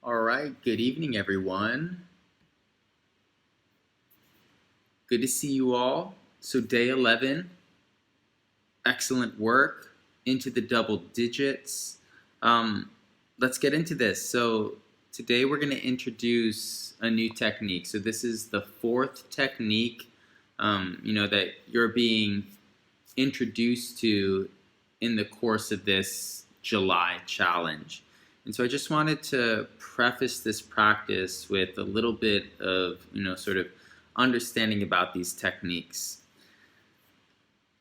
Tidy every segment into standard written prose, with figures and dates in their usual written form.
All right, good evening, everyone. Good to see you all. So day 11, excellent work, into the double digits. Let's get into this. So today we're going to introduce a new technique. So this is the fourth technique, that you're being introduced to in the course of this July challenge. And so I just wanted to preface this practice with a little bit of, sort of understanding about these techniques.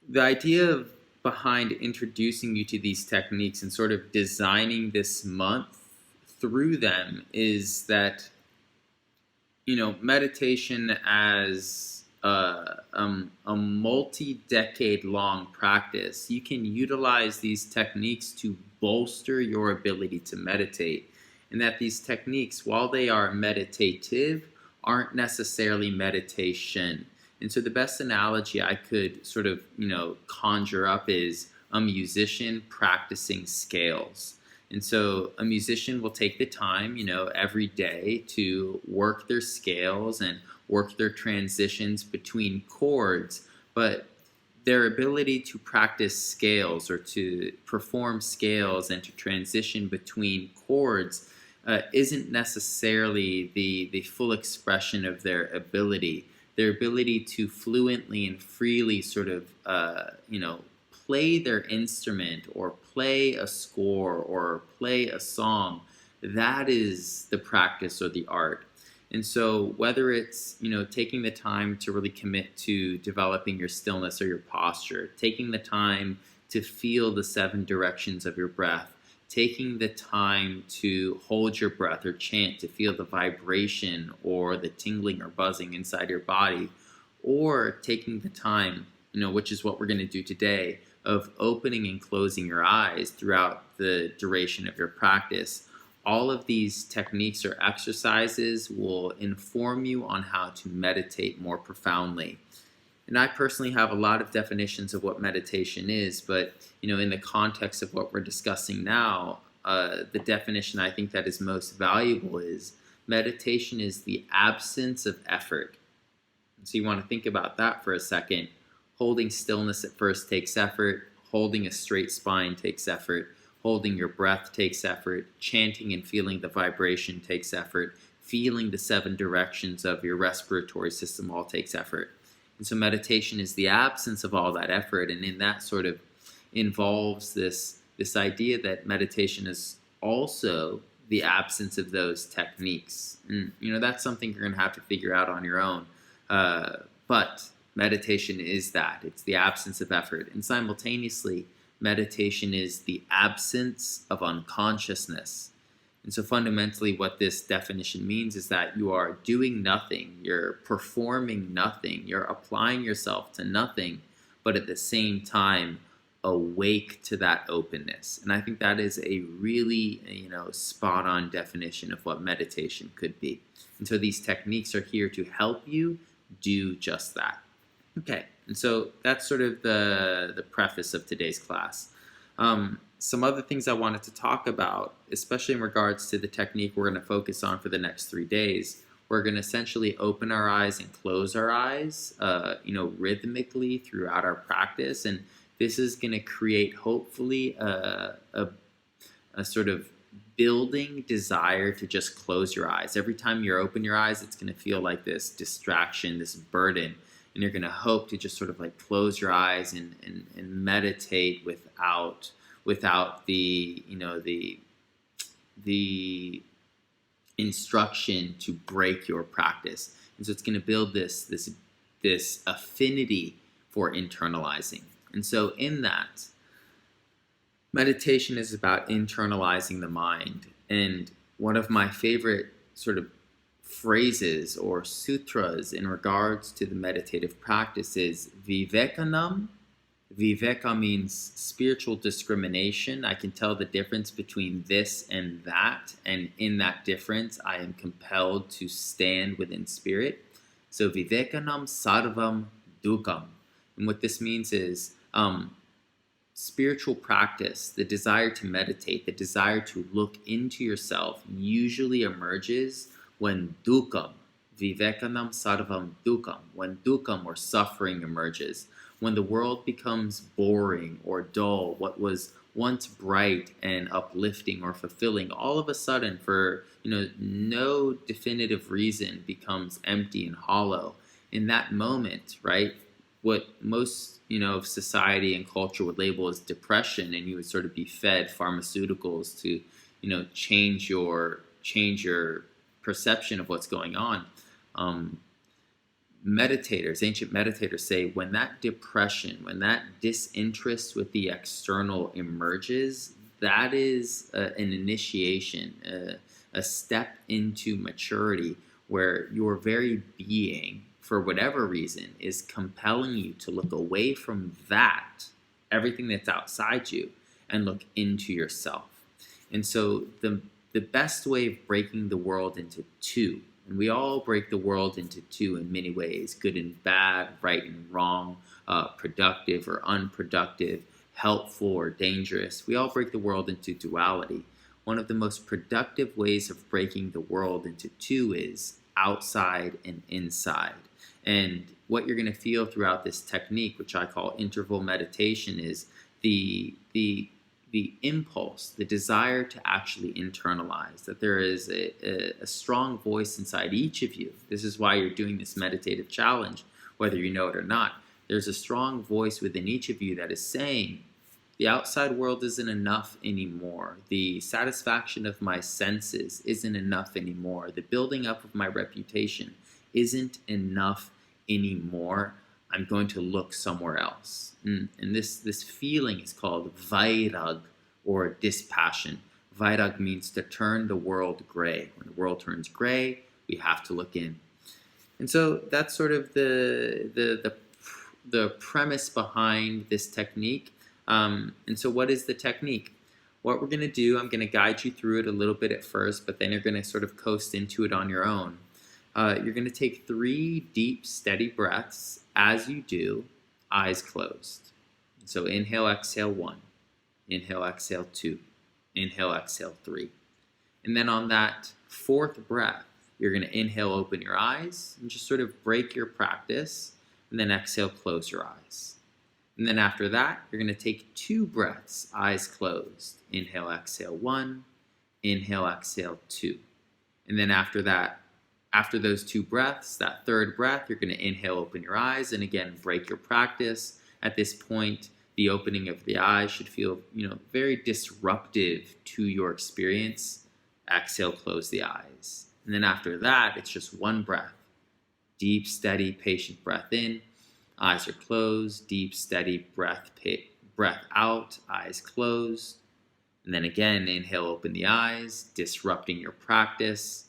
The idea behind introducing you to these techniques and sort of designing this month through them is that, meditation as a multi-decade long practice, you can utilize these techniques to bolster your ability to meditate. And that these techniques, while they are meditative, aren't necessarily meditation. And so the best analogy I could sort of, conjure up is a musician practicing scales. And so a musician will take the time, every day to work their scales and work their transitions between chords, but their ability to practice scales or to perform scales and to transition between chords isn't necessarily the full expression of their ability. Their ability to fluently and freely sort of, play their instrument or play a score or play a song, that is the practice or the art. And so whether it's, taking the time to really commit to developing your stillness or your posture, taking the time to feel the 7 directions of your breath, taking the time to hold your breath or chant to feel the vibration or the tingling or buzzing inside your body, or taking the time, which is what we're going to do today, of opening and closing your eyes throughout the duration of your practice. All of these techniques or exercises will inform you on how to meditate more profoundly. And I personally have a lot of definitions of what meditation is, but in the context of what we're discussing now, the definition I think that is most valuable is meditation is the absence of effort. So you want to think about that for a second. Holding stillness at first takes effort. Holding a straight spine takes effort. Holding your breath takes effort. Chanting and feeling the vibration takes effort. Feeling the 7 directions of your respiratory system all takes effort. And so meditation is the absence of all that effort, and in that sort of involves this idea that meditation is also the absence of those techniques. And, that's something you're going to have to figure out on your own. But meditation is that. It's the absence of effort. And simultaneously, meditation is the absence of unconsciousness. And so fundamentally what this definition means is that you are doing nothing, you're performing nothing, you're applying yourself to nothing, but at the same time awake to that openness. And I think that is a really, spot on definition of what meditation could be. And so these techniques are here to help you do just that. Okay, and so that's sort of the preface of today's class. Some other things I wanted to talk about, especially in regards to the technique we're going to focus on for the next 3 days. We're going to essentially open our eyes and close our eyes, rhythmically throughout our practice. And this is going to create, hopefully, a sort of building desire to just close your eyes. Every time you open your eyes, it's going to feel like this distraction, this burden. And you're going to hope to just sort of like close your eyes and meditate without the the instruction to break your practice. And so it's going to build this affinity for internalizing. And so in that, meditation is about internalizing the mind. And one of my favorite sort of phrases or sutras in regards to the meditative practice is vivekanam. Viveka means spiritual discrimination. I can tell the difference between this and that, and in that difference, I am compelled to stand within spirit. So vivekanam sarvam dukkam. And what this means is spiritual practice, the desire to meditate, the desire to look into yourself usually emerges when dukkam, vivekanam sarvam dukkam, when dukkam or suffering emerges, when the world becomes boring or dull, what was once bright and uplifting or fulfilling, all of a sudden, for no definitive reason, becomes empty and hollow. In that moment, right, what most of society and culture would label as depression, and you would sort of be fed pharmaceuticals to change your perception of what's going on. Ancient meditators say, when that depression, when that disinterest with the external emerges, that is an initiation, a step into maturity, where your very being, for whatever reason, is compelling you to look away from that, everything that's outside you, and look into yourself. And so the best way of breaking the world into two, and we all break the world into two in many ways, good and bad, right and wrong, productive or unproductive, helpful or dangerous. We all break the world into duality. One of the most productive ways of breaking the world into two is outside and inside. And what you're going to feel throughout this technique, which I call interval meditation, is the impulse, the desire to actually internalize, that there is a strong voice inside each of you. This is why you're doing this meditative challenge, whether you know it or not. There's a strong voice within each of you that is saying, the outside world isn't enough anymore. The satisfaction of my senses isn't enough anymore. The building up of my reputation isn't enough anymore. I'm going to look somewhere else. And this feeling is called vairag, or dispassion. Vairag means to turn the world gray. When the world turns gray, we have to look in. And so that's sort of the premise behind this technique. And so what is the technique? What we're going to do, I'm going to guide you through it a little bit at first, but then you're going to sort of coast into it on your own. You're going to take 3 deep, steady breaths. As you do, eyes closed. So inhale, exhale 1. Inhale, exhale 2. Inhale, exhale 3. And then on that 4th breath, you're going to inhale, open your eyes, and just sort of break your practice. And then exhale, close your eyes. And then after that, you're going to take 2 breaths, eyes closed. Inhale, exhale 1. Inhale, exhale 2. And then after that, after those 2 breaths, that 3rd breath, you're going to inhale, open your eyes, and again, break your practice. At this point, the opening of the eyes should feel, very disruptive to your experience. Exhale, close the eyes. And then after that, it's just 1 breath. Deep, steady, patient breath in. Eyes are closed. Deep, steady breath out. Eyes closed. And then again, inhale, open the eyes, disrupting your practice.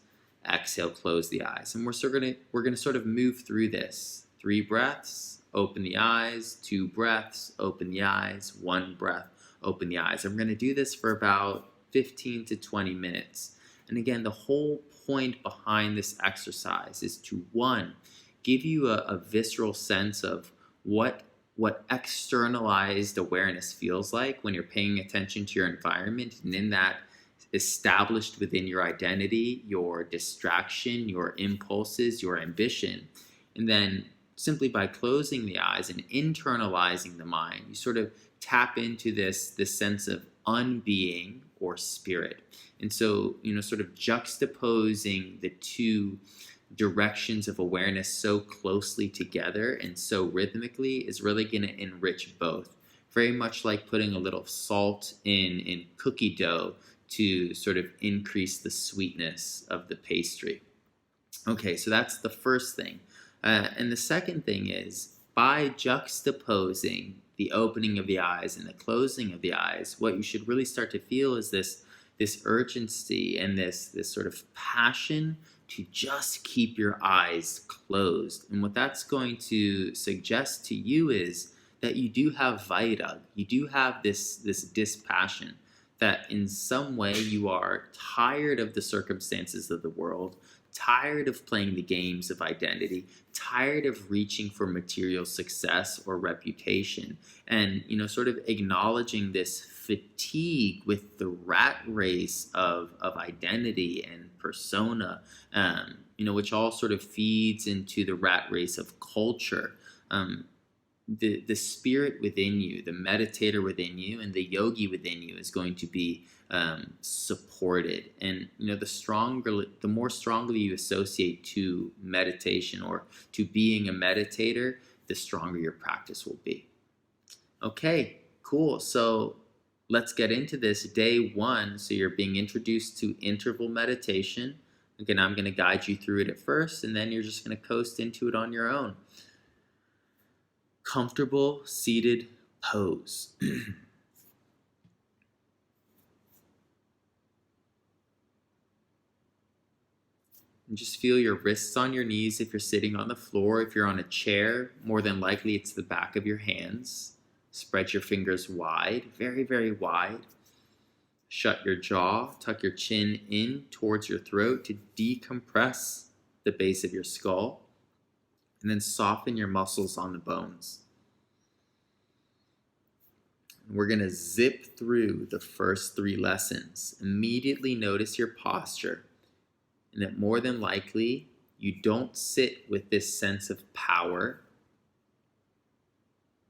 Exhale, close the eyes. And we're gonna sort of move through this. 3 breaths, open the eyes. 2 breaths, open the eyes. 1 breath, open the eyes. I'm gonna do this for about 15 to 20 minutes. And again, the whole point behind this exercise is to, 1, give you a visceral sense of what externalized awareness feels like when you're paying attention to your environment, and in that, established within your identity, your distraction, your impulses, your ambition. And then simply by closing the eyes and internalizing the mind, you sort of tap into this sense of unbeing or spirit. And so, sort of juxtaposing the 2 directions of awareness so closely together and so rhythmically is really going to enrich both. Very much like putting a little salt in cookie dough to sort of increase the sweetness of the pastry. Okay, so that's the first thing. And the second thing is, by juxtaposing the opening of the eyes and the closing of the eyes, what you should really start to feel is this urgency and this sort of passion to just keep your eyes closed. And what that's going to suggest to you is that you do have vairag, you do have this dispassion, that in some way you are tired of the circumstances of the world, tired of playing the games of identity, tired of reaching for material success or reputation, and sort of acknowledging this fatigue with the rat race of identity and persona, which all sort of feeds into the rat race of culture. The spirit within you, the meditator within you, and the yogi within you is going to be supported. And the more strongly you associate to meditation or to being a meditator, the stronger your practice will be. Okay, cool. So let's get into this. Day 1. So you're being introduced to interval meditation. Again, I'm going to guide you through it at first, and then you're just going to coast into it on your own. Comfortable seated pose. And just feel your wrists on your knees if you're sitting on the floor. If you're on a chair, more than likely it's the back of your hands. Spread your fingers wide, very, very wide. Shut your jaw, tuck your chin in towards your throat to decompress the base of your skull. And then soften your muscles on the bones. We're going to zip through the first 3 lessons. Immediately notice your posture, and that more than likely you don't sit with this sense of power.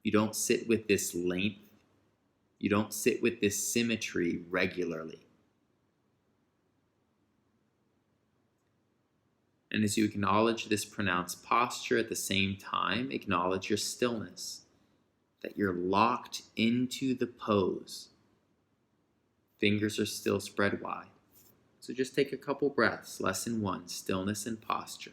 You don't sit with this length. You don't sit with this symmetry regularly. And as you acknowledge this pronounced posture, at the same time, acknowledge your stillness, that you're locked into the pose. Fingers are still spread wide. So just take a couple breaths. Lesson 1, stillness and posture.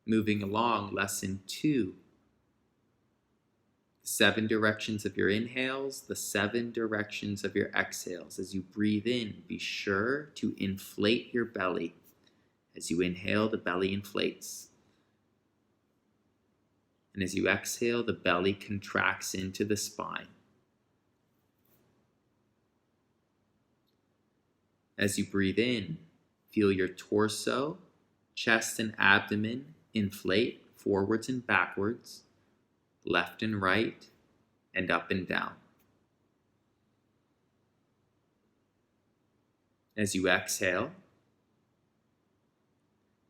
Moving along, lesson 2. 7 directions of your inhales, the 7 directions of your exhales. As you breathe in, be sure to inflate your belly. As you inhale, the belly inflates. And as you exhale, the belly contracts into the spine. As you breathe in, feel your torso, chest, and abdomen inflate forwards and backwards, left and right, and up and down. As you exhale,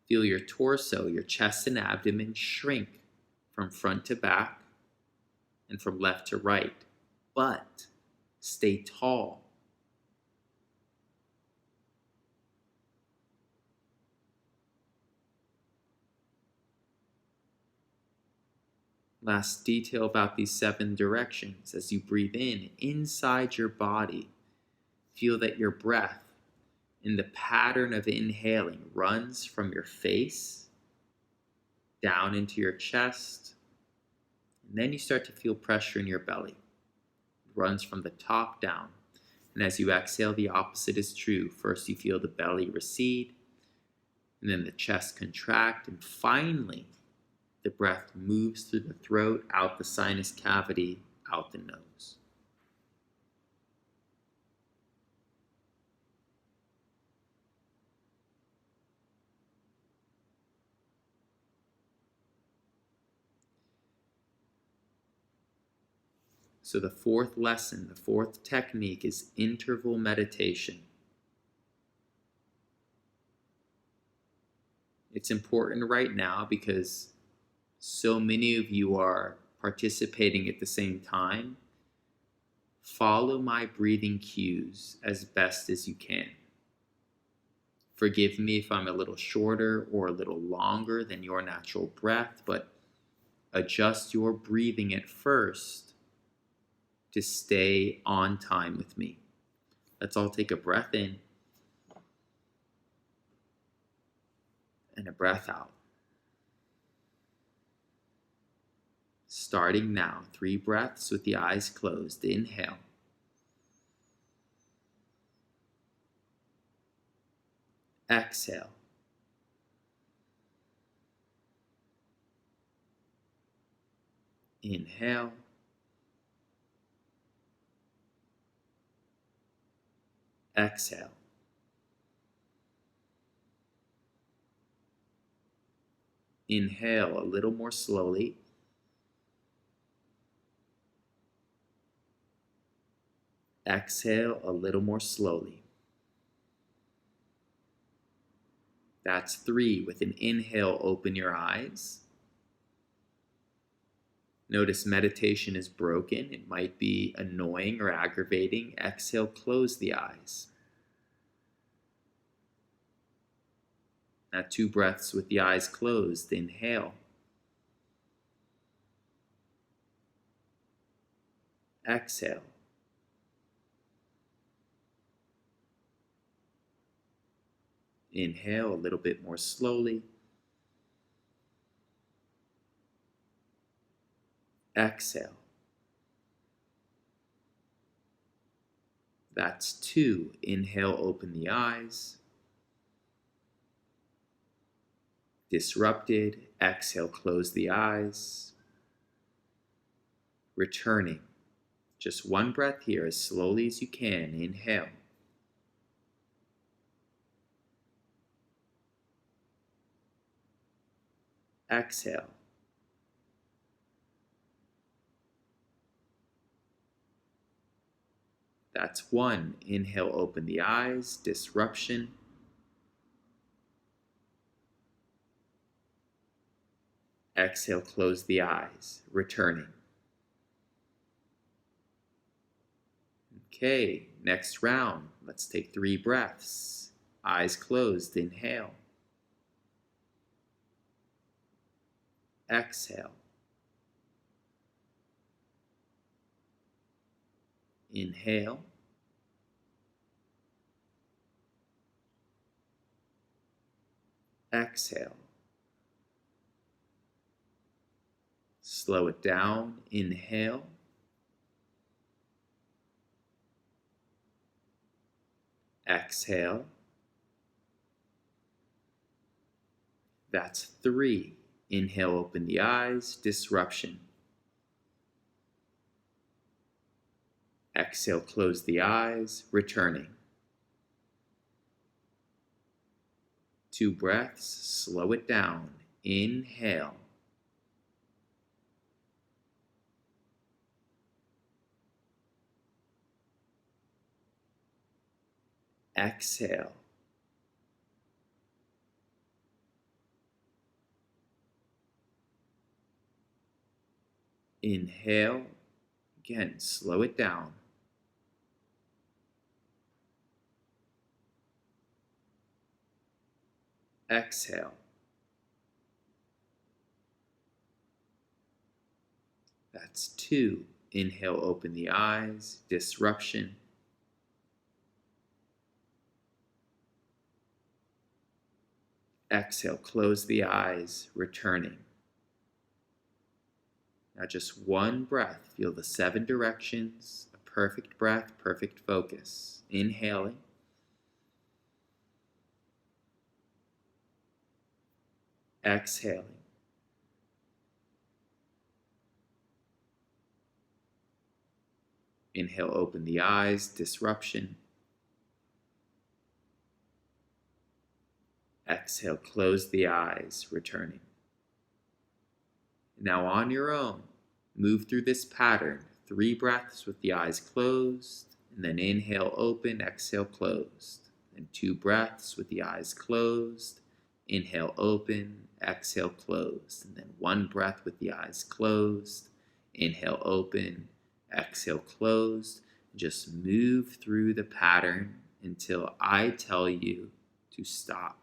feel your torso, your chest, and abdomen shrink from front to back and from left to right, but stay tall. Last detail about these 7 directions. As you breathe in, inside your body, feel that your breath in the pattern of inhaling runs from your face down into your chest, and then you start to feel pressure in your belly. It runs from the top down. And as you exhale, the opposite is true. First, you feel the belly recede, and then the chest contract, and finally, the breath moves through the throat, out the sinus cavity, out the nose. So the 4th lesson, the 4th technique is interval meditation. It's important right now because so many of you are participating at the same time. Follow my breathing cues as best as you can. Forgive me if I'm a little shorter or a little longer than your natural breath, but adjust your breathing at first to stay on time with me. Let's all take a breath in and a breath out. Starting now, 3 breaths with the eyes closed. Inhale. Exhale. Inhale. Exhale. Inhale a little more slowly. Exhale a little more slowly. That's 3. With an inhale, open your eyes. Notice meditation is broken. It might be annoying or aggravating. Exhale, close the eyes. Now 2 breaths with the eyes closed. Inhale. Exhale. Inhale a little bit more slowly. Exhale. That's 2. Inhale, open the eyes. Disrupted. Exhale, close the eyes. Returning. Just 1 breath here as slowly as you can. Inhale. Exhale. That's 1. Inhale, open the eyes. Disruption. Exhale, close the eyes. Returning. Okay, next round. Let's take 3 breaths. Eyes closed. Inhale. Exhale. Inhale. Exhale. Slow it down. Inhale. Exhale. That's 3. Inhale, open the eyes. Disruption. Exhale, close the eyes. Returning. 2 breaths. Slow it down. Inhale. Exhale. Inhale. Again, slow it down. Exhale. That's 2. Inhale, open the eyes. Disruption. Exhale, close the eyes. Returning. Now just 1 breath. Feel the 7 directions. A perfect breath, perfect focus. Inhaling. Exhaling. Inhale, open the eyes. Disruption. Exhale, close the eyes. Returning. Now on your own, move through this pattern. 3 breaths with the eyes closed, and then inhale, open, exhale, closed. And 2 breaths with the eyes closed, inhale, open, exhale, closed. And then 1 breath with the eyes closed, inhale, open, exhale, closed. Just move through the pattern until I tell you to stop.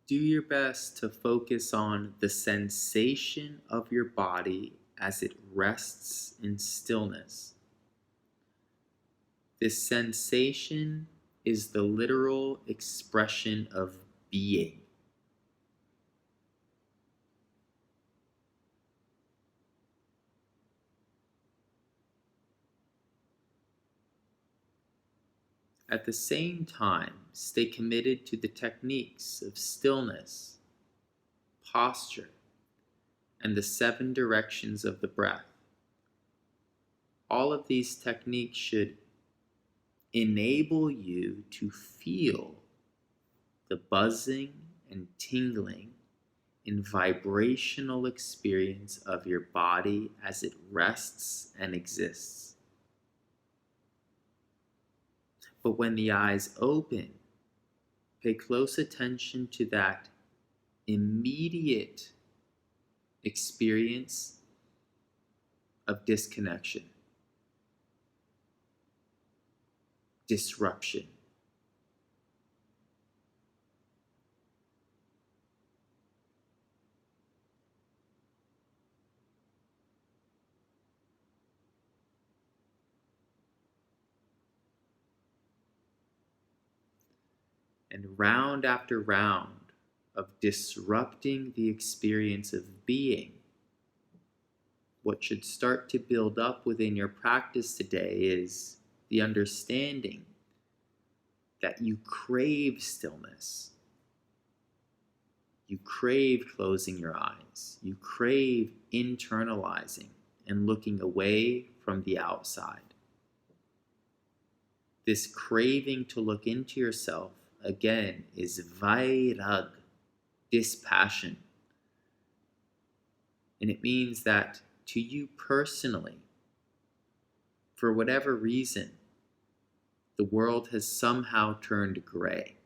do your best to focus on the sensation of your body as it rests in stillness. This sensation is the literal expression of being. At the same time, stay committed to the techniques of stillness, posture, and the 7 directions of the breath. All of these techniques should enable you to feel the buzzing and tingling in vibrational experience of your body as it rests and exists. But when the eyes open, pay close attention to that immediate experience of disconnection, disruption. And round after round of disrupting the experience of being, what should start to build up within your practice today is the understanding that you crave stillness. You crave closing your eyes. You crave internalizing and looking away from the outside. This craving to look into yourself, again, is vairag, dispassion. And it means that to you personally, for whatever reason, the world has somehow turned gray.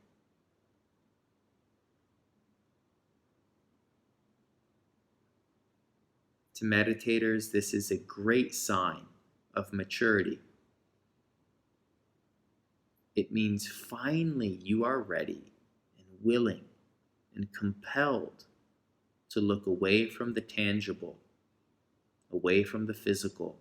To meditators, this is a great sign of maturity. It means finally you are ready and willing and compelled to look away from the tangible, away from the physical.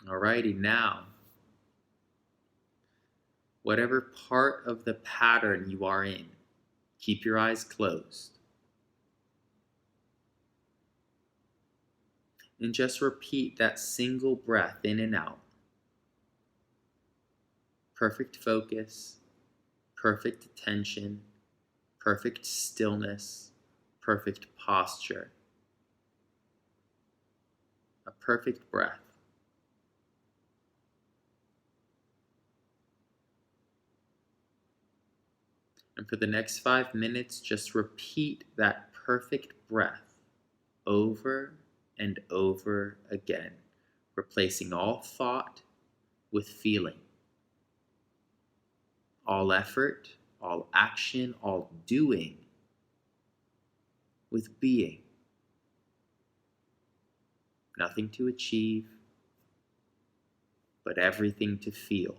Alrighty, now, whatever part of the pattern you are in, keep your eyes closed. And just repeat that single breath in and out. Perfect focus, perfect attention, perfect stillness, perfect posture. A perfect breath. And for the next 5 minutes, just repeat that perfect breath over and over again, replacing all thought with feeling, all effort, all action, all doing with being. Nothing to achieve, but everything to feel.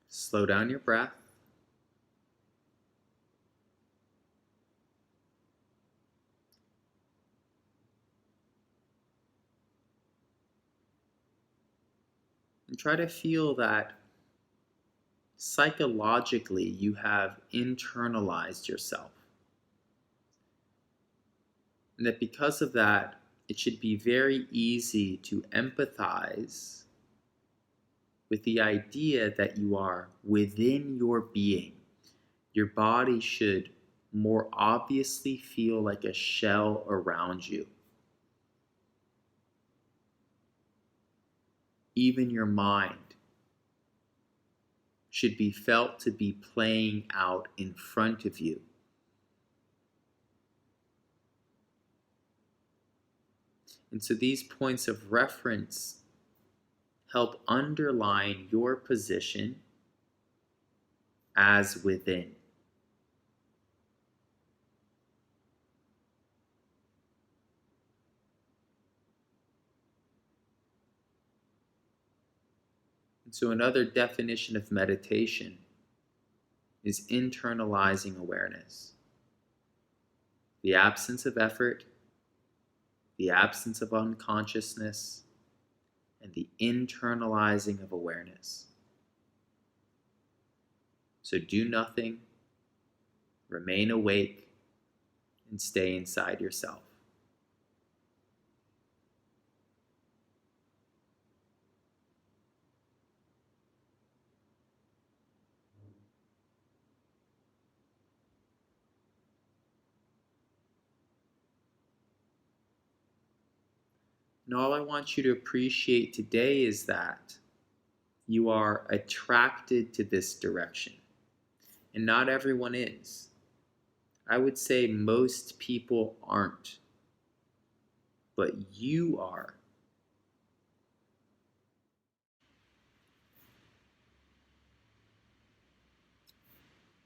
Slow down your breath. And try to feel that psychologically you have internalized yourself. And that because of that, it should be very easy to empathize with the idea that you are within your being. Your body should more obviously feel like a shell around you. Even your mind should be felt to be playing out in front of you. And so these points of reference help underline your position as within. And so another definition of meditation is internalizing awareness. The absence of effort, the absence of unconsciousness, and the internalizing of awareness. So do nothing, remain awake, and stay inside yourself. And all I want you to appreciate today is that you are attracted to this direction. And not everyone is. I would say most people aren't. But you are.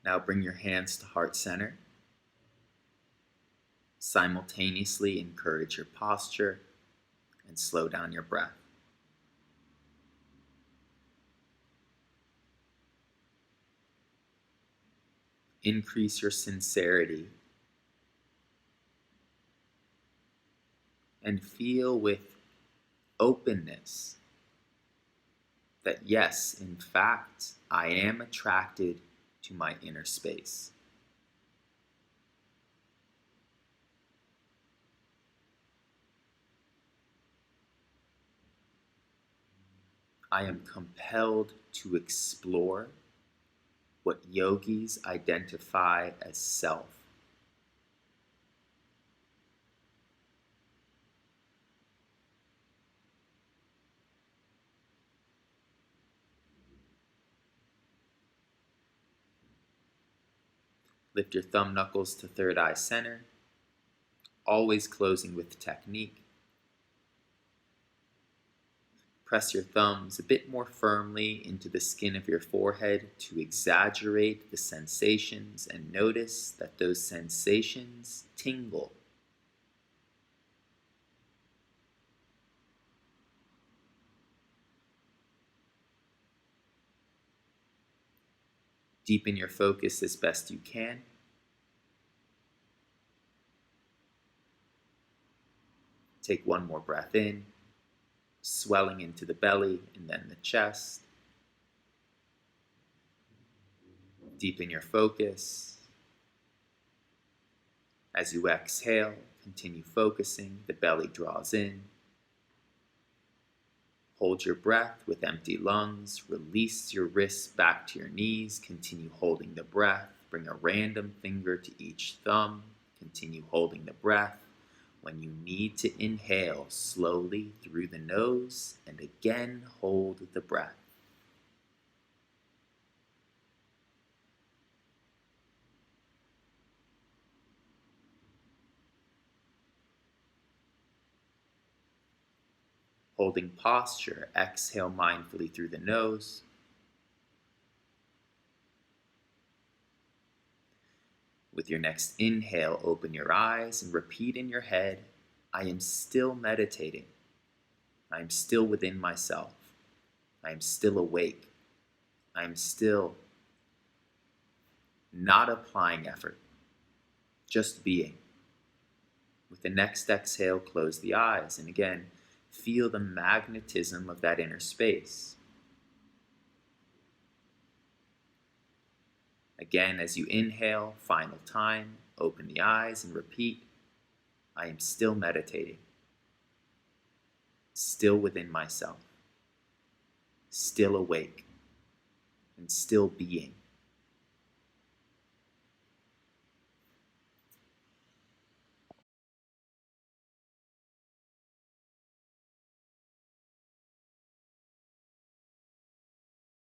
Now bring your hands to heart center. Simultaneously encourage your posture and slow down your breath. Increase your sincerity and feel with openness that yes, in fact, I am attracted to my inner space. I am compelled to explore what yogis identify as self. Lift your thumb knuckles to third eye center, always closing with technique. Press your thumbs a bit more firmly into the skin of your forehead to exaggerate the sensations and notice that those sensations tingle. Deepen your focus as best you can. Take one more breath in, swelling into the belly and then the chest. Deepen your focus. As you exhale, continue focusing. The belly draws in. Hold your breath with empty lungs. Release your wrists back to your knees. Continue holding the breath. Bring a random finger to each thumb. Continue holding the breath. When you need to inhale slowly through the nose and again hold the breath. Holding posture, exhale mindfully through the nose. With your next inhale, open your eyes and repeat in your head, I am still meditating. I am still within myself. I am still awake. I am still not applying effort, just being. With the next exhale, close the eyes, and again, feel the magnetism of that inner space. Again, as you inhale, final time, open the eyes and repeat, I am still meditating, still within myself, still awake, and still being.